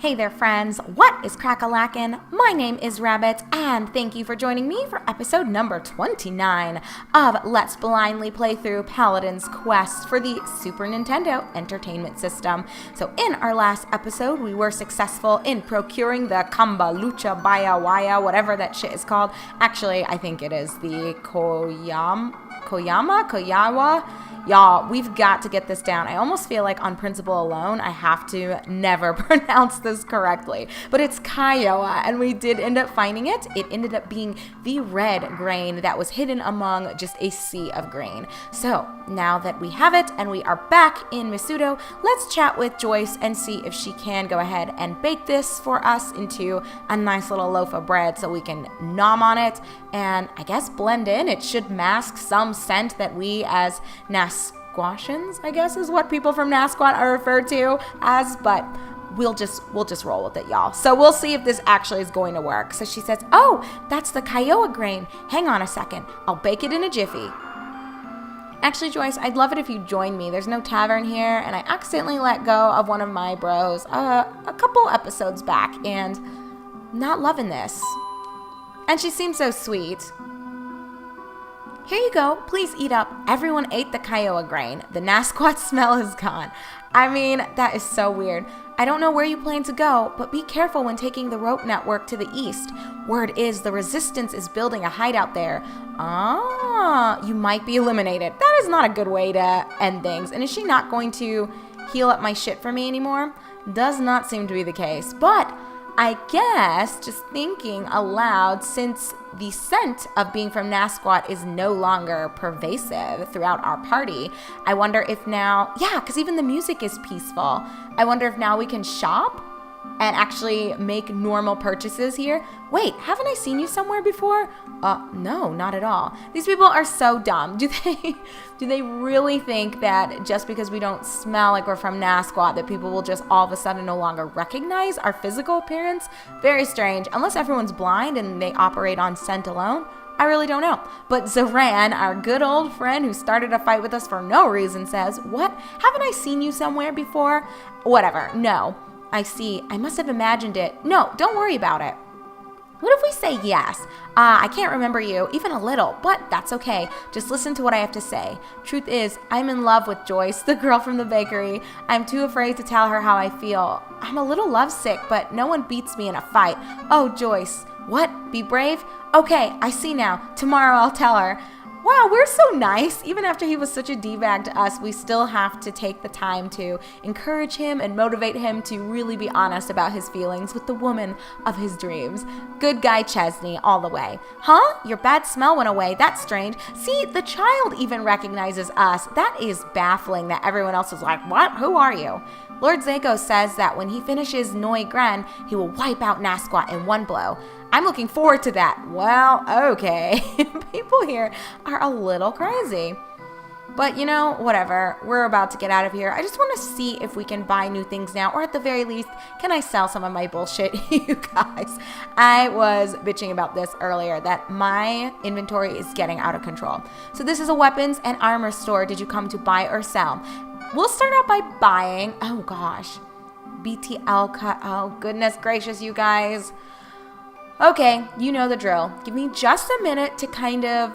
Hey there, friends. What is crack-a-lackin'? My name is Rabbit, and thank you for joining me for episode number 29 of Let's Blindly Play Through Paladin's Quest for the Super Nintendo Entertainment System. So in our last episode, we were successful in procuring the Kamba Lucha Baya Waya, whatever that shit is called. Actually, I think it is the Koyawa? Y'all, we've got to get this down. I almost feel like on principle alone, I have to never pronounce this correctly. But it's Kiowa, and we did end up finding it. It ended up being the red grain that was hidden among just a sea of grain. So now that we have it and we are back in Misudo, let's chat with Joyce and see if she can go ahead and bake this for us into a nice little loaf of bread so we can nom on it and I guess blend in. It should mask some scent that we as Nasquatians, I guess is what people from Nasquat are referred to as, but we'll just roll with it, y'all. So we'll see if this actually is going to work. So she says, oh, that's the Kiowa grain. Hang on a second. I'll bake it in a jiffy. Actually, Joyce, I'd love it if you joined me. There's no tavern here, and I accidentally let go of one of my bros a couple episodes back, and not loving this. And she seems so sweet. Here you go. Please eat up. Everyone ate the Kiowa grain. The Nasquat smell is gone. I mean, that is so weird. I don't know where you plan to go, but be careful when taking the rope network to the east. Word is the Resistance is building a hideout there. Ah, you might be eliminated. That is not a good way to end things. And is she not going to heal up my shit for me anymore? Does not seem to be the case. But I guess, just thinking aloud, since the scent of being from Nasquat is no longer pervasive throughout our party, I wonder if now, because even the music is peaceful, I wonder if now we can shop and actually make normal purchases here. Wait, haven't I seen you somewhere before? No, not at all. These people are so dumb. Do they really think that just because we don't smell like we're from Nasquat that people will just all of a sudden no longer recognize our physical appearance? Very strange. Unless everyone's blind and they operate on scent alone. I really don't know. But Zoran, our good old friend who started a fight with us for no reason, says, what? Haven't I seen you somewhere before? Whatever. No. I see. I must have imagined it. No, don't worry about it. What if we say yes? I can't remember you, even a little, but that's okay. Just listen to what I have to say. Truth is, I'm in love with Joyce, the girl from the bakery. I'm too afraid to tell her how I feel. I'm a little lovesick, but no one beats me in a fight. Oh, Joyce. What? Be brave? Okay, I see now. Tomorrow I'll tell her. Wow, we're so nice. Even after he was such a D-bag to us, we still have to take the time to encourage him and motivate him to really be honest about his feelings with the woman of his dreams. Good guy Chesney all the way. Huh? Your bad smell went away. That's strange. See, the child even recognizes us. That is baffling that everyone else is like, what? Who are you? Lord Zago says that when he finishes Noi Gren, he will wipe out Nasquat in one blow. I'm looking forward to that. Well, okay. People here are a little crazy. But you know, whatever. We're about to get out of here. I just want to see if we can buy new things now, or at the very least, can I sell some of my bullshit, you guys? I was bitching about this earlier, that my inventory is getting out of control. So this is a weapons and armor store. Did you come to buy or sell? We'll start out by buying. Oh gosh. BTL cut. Oh goodness gracious, you guys. Okay, you know the drill. Give me just a minute to kind of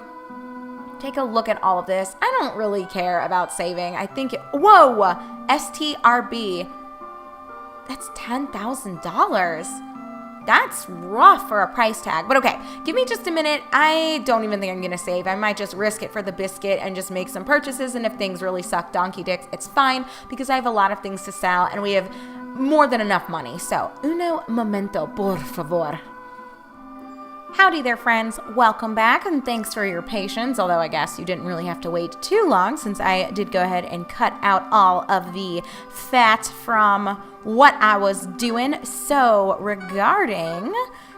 take a look at all of this. I don't really care about saving. I think whoa, STRB. That's $10,000. That's rough for a price tag. But okay, give me just a minute. I don't even think I'm gonna save. I might just risk it for the biscuit and just make some purchases. And if things really suck donkey dicks, it's fine because I have a lot of things to sell and we have more than enough money. So, uno momento, por favor. Howdy there, friends. Welcome back, and thanks for your patience, although I guess you didn't really have to wait too long since I did go ahead and cut out all of the fat from what I was doing. So regarding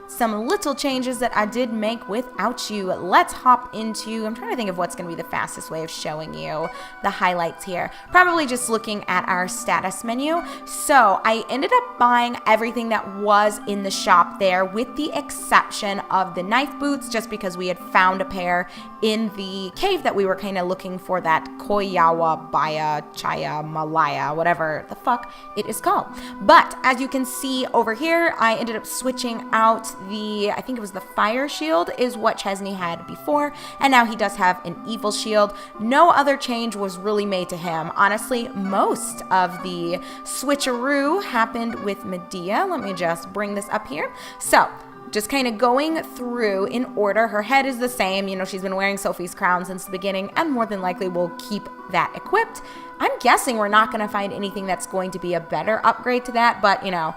some little changes that I did make without you. Let's hop into, I'm trying to think of what's going to be the fastest way of showing you the highlights here. Probably just looking at our status menu. So I ended up buying everything that was in the shop there with the exception of the knife boots, just because we had found a pair in the cave that we were kind of looking for, that Koyawa Baya Chaya Malaya, whatever the fuck it is called. But as you can see over here, I ended up switching out I think it was the fire shield is what Chesney had before, and now he does have an evil shield. No other change was really made to him. Honestly, most of the switcheroo happened with Midia. Let me just bring this up here. So just kind of going through in order. Her head is the same. You know, she's been wearing Sophie's crown since the beginning and more than likely will keep that equipped. I'm guessing we're not going to find anything that's going to be a better upgrade to that, but, you know,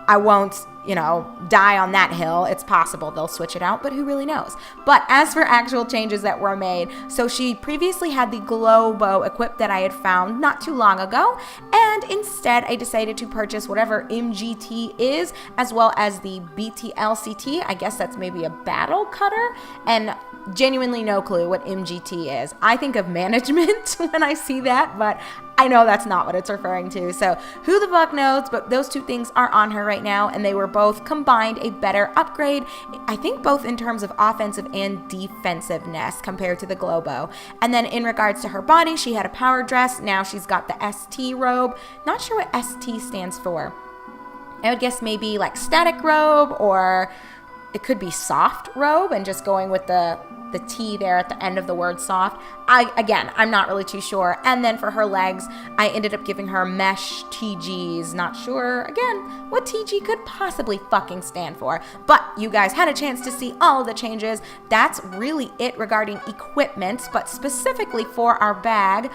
I won't, you know, die on that hill. It's possible they'll switch it out, but who really knows? But as for actual changes that were made, so she previously had the glow bow equipped that I had found not too long ago, and instead I decided to purchase whatever MGT is, as well as the BTLCT. I guess that's maybe a battle cutter, and genuinely no clue what MGT is. I think of management when I see that, but I know that's not what it's referring to. So who the fuck knows, but those two things are on her right now, and they were both combined a better upgrade, I think both in terms of offensive and defensiveness compared to the glow bow. And then in regards to her body, she had a power dress. Now she's got the ST robe. Not sure what ST stands for. I would guess maybe like static robe, or it could be soft robe, and just going with the T there at the end of the word soft. I'm not really too sure. And then for her legs, I ended up giving her mesh TGs. Not sure, again, what TG could possibly fucking stand for. But you guys had a chance to see all of the changes. That's really it regarding equipment, but specifically for our bag,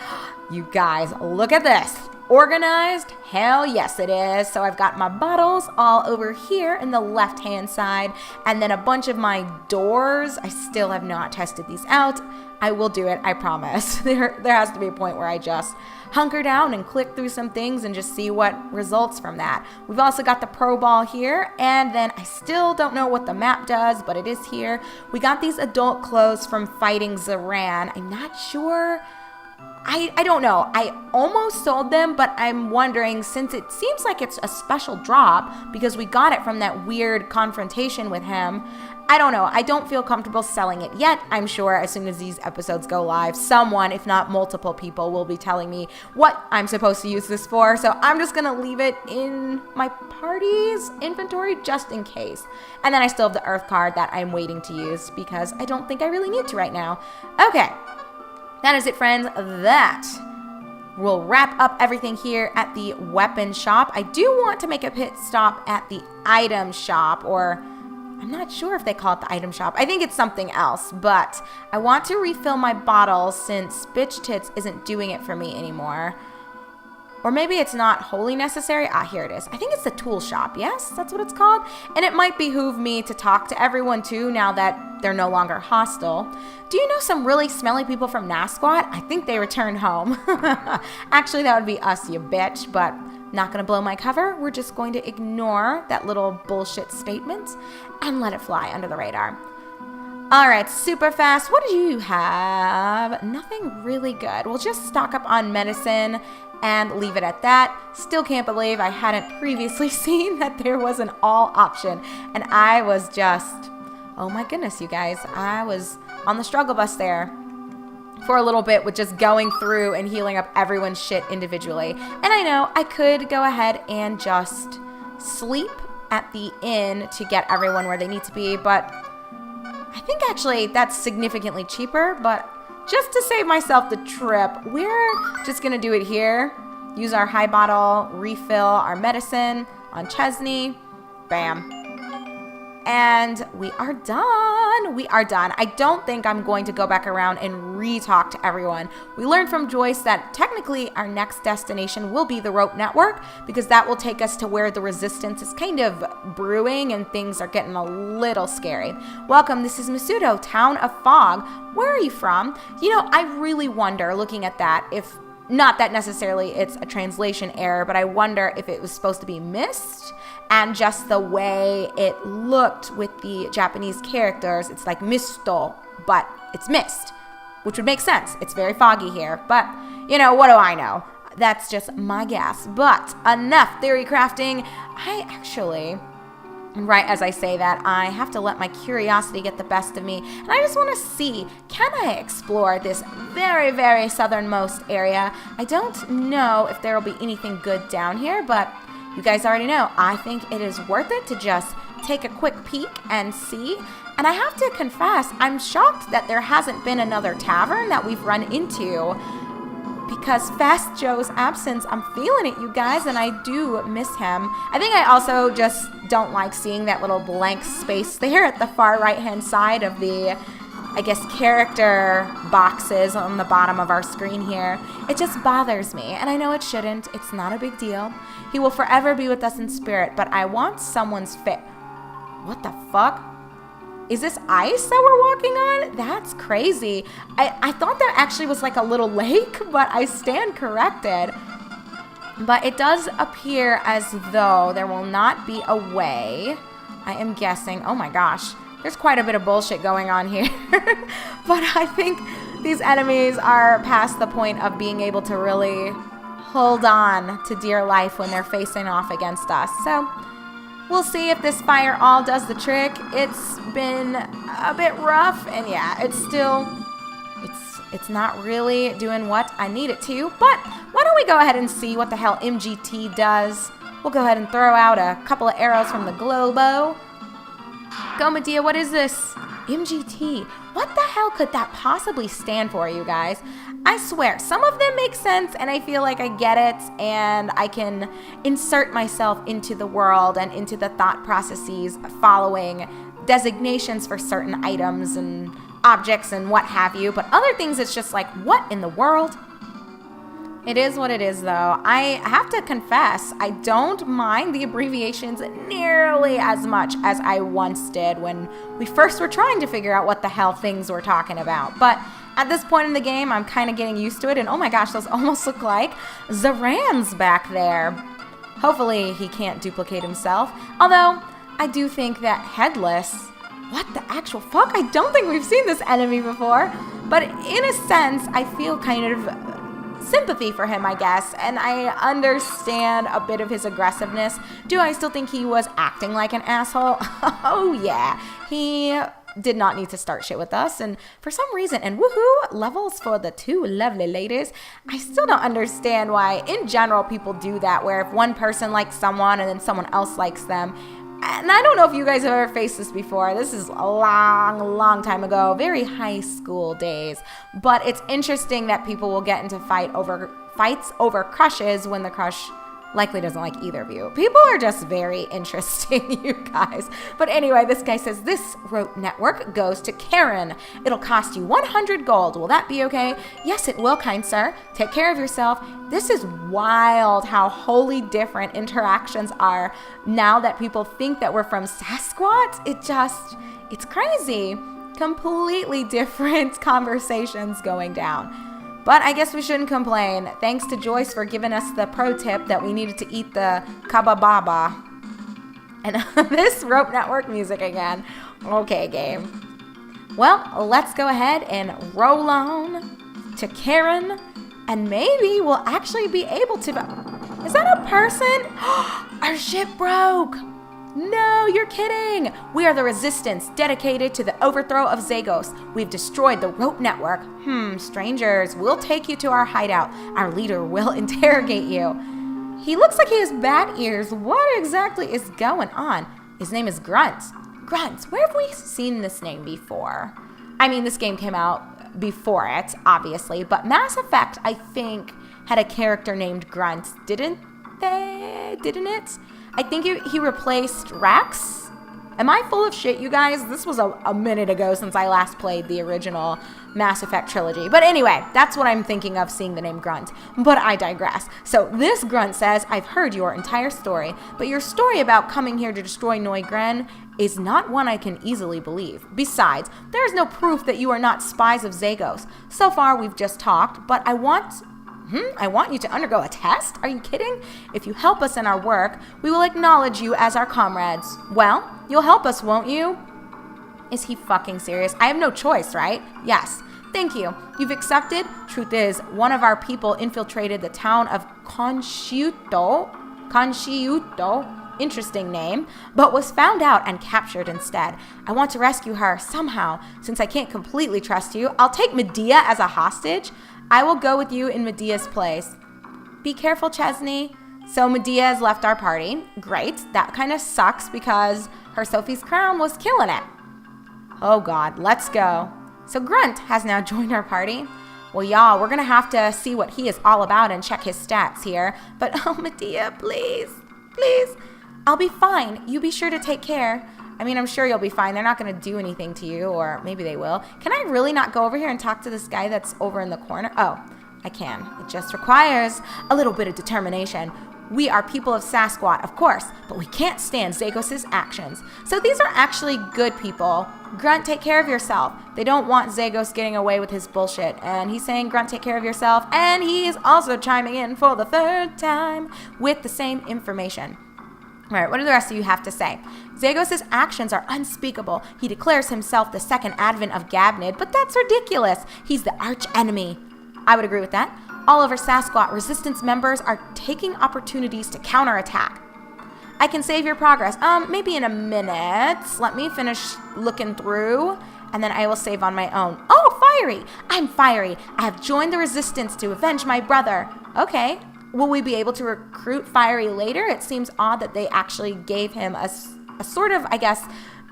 you guys, look at this. Organized? Hell yes it is. So I've got my bottles all over here in the left hand side, and then a bunch of my doors. I still have not tested these out. I will do it, I promise. There has to be a point where I just hunker down and click through some things and just see what results from that. We've also got the pro ball here, and then I still don't know what the map does, but it is here. We got these adult clothes from fighting Zaran. I'm not sure. I don't know. I almost sold them, but I'm wondering, since it seems like it's a special drop because we got it from that weird confrontation with him, I don't know. I don't feel comfortable selling it yet. I'm sure as soon as these episodes go live, someone, if not multiple people, will be telling me what I'm supposed to use this for. So I'm just going to leave it in my party's inventory just in case. And then I still have the Earth card that I'm waiting to use because I don't think I really need to right now. Okay. That is it, friends. That will wrap up everything here at the weapon shop. I do want to make a pit stop at the item shop, or I'm not sure if they call it the item shop. I think it's something else, but I want to refill my bottles since Bitch Tits isn't doing it for me anymore. Or maybe it's not wholly necessary. Ah, here it is. I think it's the tool shop. Yes, that's what it's called. And it might behoove me to talk to everyone too now that they're no longer hostile. Do you know some really smelly people from Nasquat? I think they returned home. Actually, that would be us, you bitch, but not gonna blow my cover. We're just going to ignore that little bullshit statement and let it fly under the radar. All right, super fast. What do you have? Nothing really good. We'll just stock up on medicine and leave it at that. Still can't believe I hadn't previously seen that there was an all option. And I was just, oh my goodness, you guys. I was on the struggle bus there for a little bit with just going through and healing up everyone's shit individually. And I know I could go ahead and just sleep at the inn to get everyone where they need to be, but I think actually that's significantly cheaper, but just to save myself the trip, we're just going to do it here. Use our high bottle, refill our medicine on Chesney. Bam. And we are done. We are done. I don't think I'm going to go back around and re-talk to everyone. We learned from Joyce that technically our next destination will be the rope network, because that will take us to where the resistance is kind of brewing and things are getting a little scary. Welcome, this is Masudo, Town of Fog. Where are you from? You know, I really wonder, looking at that, if not that necessarily it's a translation error, but I wonder if it was supposed to be mist and just the way it looked with the Japanese characters. It's like misto, but it's mist, which would make sense. It's very foggy here, but you know, what do I know? That's just my guess. But enough theory crafting. I actually, right as I say that, I have to let my curiosity get the best of me. And I just want to see, can I explore this very, very southernmost area? I don't know if there will be anything good down here, but you guys already know, I think it is worth it to just take a quick peek and see. And I have to confess, I'm shocked that there hasn't been another tavern that we've run into, because Fast Joe's absence, I'm feeling it, you guys, and I do miss him. I think I also just don't like seeing that little blank space there at the far right-hand side of the, I guess, character boxes on the bottom of our screen here. It just bothers me, and I know it shouldn't. It's not a big deal. He will forever be with us in spirit, but I want someone's fit. What the fuck? Is this ice that we're walking on? That's crazy. I thought that actually was like a little lake, but I stand corrected. But it does appear as though there will not be a way. I am guessing. Oh my gosh. There's quite a bit of bullshit going on here. But I think these enemies are past the point of being able to really hold on to dear life when they're facing off against us. So we'll see if this fire all does the trick. It's been a bit rough, and yeah, it's not really doing what I need it to. But why don't we go ahead and see what the hell MGT does? We'll go ahead and throw out a couple of arrows from the Globo. Go, Midia, what is this? MGT. What the hell could that possibly stand for, you guys? I swear, some of them make sense, and I feel like I get it, and I can insert myself into the world and into the thought processes following designations for certain items and objects and what have you. But other things, it's just like, what in the world? It is what it is, though. I have to confess, I don't mind the abbreviations nearly as much as I once did when we first were trying to figure out what the hell things we're talking about. But at this point in the game, I'm kind of getting used to it, and oh my gosh, those almost look like Zaran's back there. Hopefully he can't duplicate himself. Although, I do think that Headless, what the actual fuck? I don't think we've seen this enemy before. But in a sense, I feel kind of sympathy for him, I guess, and I understand a bit of his aggressiveness. Do I still think he was acting like an asshole? Oh yeah, he did not need to start shit with us, and for some reason, and woohoo, levels for the two lovely ladies. I still don't understand why, in general, people do that, where if one person likes someone and then someone else likes them. And I don't know if you guys have ever faced this before. This is a long time ago, very high school days. But it's interesting that people will get into fights over crushes when the crush likely doesn't like either of you. People are just very interesting, you guys. But anyway, this guy says, this rope network goes to Karen. It'll cost you 100 gold. Will that be okay? Yes, it will, kind sir. Take care of yourself. This is wild how wholly different interactions are now that people think that we're from Sasquatch. It's crazy. Completely different conversations going down. But I guess we shouldn't complain. Thanks to Joyce for giving us the pro tip that we needed to eat the kabababa. And this rope network music again. Okay, game. Well, let's go ahead and roll on to Karen. And maybe we'll actually be able to... Is that a person? Our ship broke. No, you're kidding! We are the Resistance, dedicated to the overthrow of Zagos. We've destroyed the rope network. Strangers, we'll take you to our hideout. Our leader will interrogate you. He looks like he has bat ears. What exactly is going on? His name is Grunt. Grunt, where have we seen this name before? I mean, this game came out before it, obviously, but Mass Effect, I think, had a character named Grunt, didn't it? I think he replaced Rex. Am I full of shit, you guys? This was a minute ago since I last played the original Mass Effect trilogy. But anyway, that's what I'm thinking of seeing the name Grunt. But I digress. So this Grunt says, I've heard your entire story, but your story about coming here to destroy Neugren is not one I can easily believe. Besides, there is no proof that you are not spies of Zagos. So far, we've just talked, but I want I want you to undergo a test? Are you kidding? If you help us in our work, we will acknowledge you as our comrades. Well, you'll help us, won't you? Is he fucking serious? I have no choice, right? Yes. Thank you. You've accepted. Truth is, one of our people infiltrated the town of Consciuto, interesting name, but was found out and captured instead. I want to rescue her somehow. Since I can't completely trust you, I'll take Midia as a hostage. I will go with you in Midia's place. Be careful, Chesney. So Midia has left our party. Great. That kind of sucks because her Sophie's crown was killing it. Oh God, let's go. So Grunt has now joined our party. Well, y'all, we're going to have to see what he is all about and check his stats here. But, oh, Midia, please, please. I'll be fine. You be sure to take care. I mean, I'm sure you'll be fine. They're not going to do anything to you, or maybe they will. Can I really not go over here and talk to this guy that's over in the corner? Oh, I can. It just requires a little bit of determination. We are people of Sasquatch, of course, but we can't stand Zagos' actions. So these are actually good people. Grunt, take care of yourself. They don't want Zagos getting away with his bullshit. And he's saying, Grunt, take care of yourself. And he is also chiming in for the third time with the same information. All right, what do the rest of you have to say? Zagos' actions are unspeakable. He declares himself the second advent of Gabnid, but that's ridiculous. He's the arch enemy. I would agree with that. All over Sasquatch, resistance members are taking opportunities to counterattack. I can save your progress. Maybe in a minute. Let me finish looking through, and then I will save on my own. Oh, Fiery! I'm Fiery. I have joined the resistance to avenge my brother. Okay. Will we be able to recruit Fiery later? It seems odd that they actually gave him a sort of, I guess,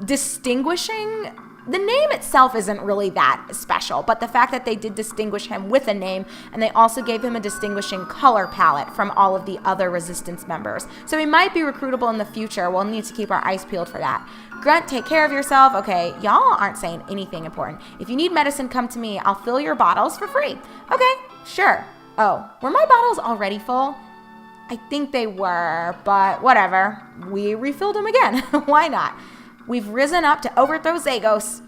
distinguishing. The name itself isn't really that special, but the fact that they did distinguish him with a name, and they also gave him a distinguishing color palette from all of the other resistance members. So he might be recruitable in the future. We'll need to keep our eyes peeled for that. Grunt, take care of yourself. Okay, y'all aren't saying anything important. If you need medicine, come to me. I'll fill your bottles for free. Okay, sure. Oh, were my bottles already full? I think they were, but whatever. We refilled them again. Why not? We've risen up to overthrow Zagos.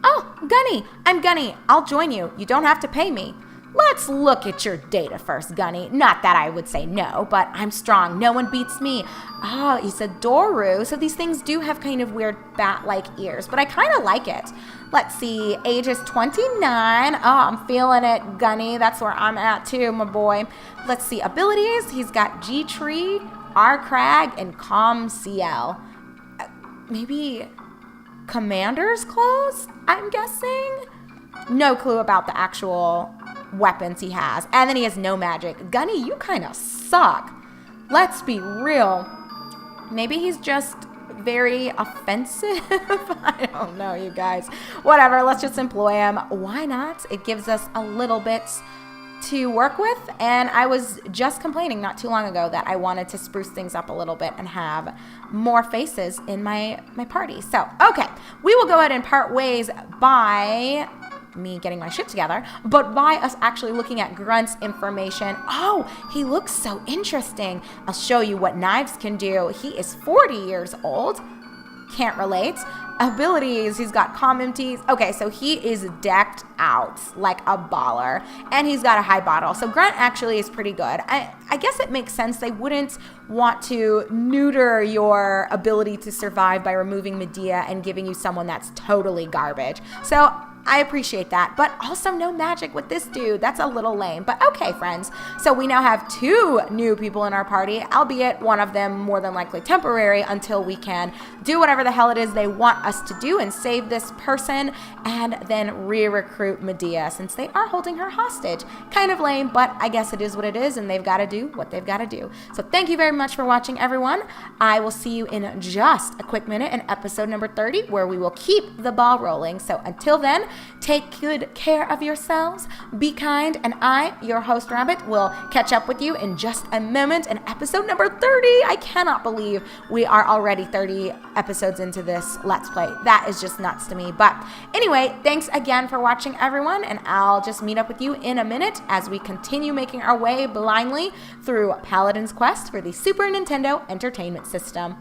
Oh, Gunny, I'm Gunny. I'll join you. You don't have to pay me. Let's look at your data first, Gunny. Not that I would say no, but I'm strong. No one beats me. Oh, he's a Doru. So these things do have kind of weird bat-like ears, but I kind of like it. Let's see. Age is 29. Oh, I'm feeling it, Gunny. That's where I'm at too, my boy. Let's see. Abilities. He's got G-Tree, R-Crag, and Calm CL. Maybe commander's clothes, I'm guessing? No clue about the actual weapons he has. And then he has no magic. Gunny, you kind of suck. Let's be real. Maybe he's just very offensive. I don't know, you guys. Whatever, let's just employ him. Why not? It gives us a little bit to work with, and I was just complaining not too long ago that I wanted to spruce things up a little bit and have more faces in my party. So, okay, we will go ahead and part ways by me getting my shit together, but by us actually looking at Grunt's information. Oh, he looks so interesting. I'll show you what knives can do. He is 40 years old. Can't relate. Abilities, he's got calm MTs. Okay, so he is decked out like a baller, and he's got a high bottle. So Grunt actually is pretty good. I guess it makes sense. They wouldn't want to neuter your ability to survive by removing Midia and giving you someone that's totally garbage. So I appreciate that, but also no magic with this dude. That's a little lame, but okay, friends. So we now have 2 new people in our party, albeit one of them more than likely temporary until we can do whatever the hell it is they want us to do and save this person and then re-recruit Midia since they are holding her hostage. Kind of lame, but I guess it is what it is, and they've got to do what they've got to do. So thank you very much for watching, everyone. I will see you in just a quick minute in episode number 30, where we will keep the ball rolling. So until then, take good care of yourselves, be kind, and I, your host Rabbit, will catch up with you in just a moment in episode number 30. I cannot believe we are already 30 episodes into this Let's Play. That is just nuts to me. But anyway, thanks again for watching, everyone, and I'll just meet up with you in a minute as we continue making our way blindly through Paladin's quest for the Super Nintendo Entertainment System.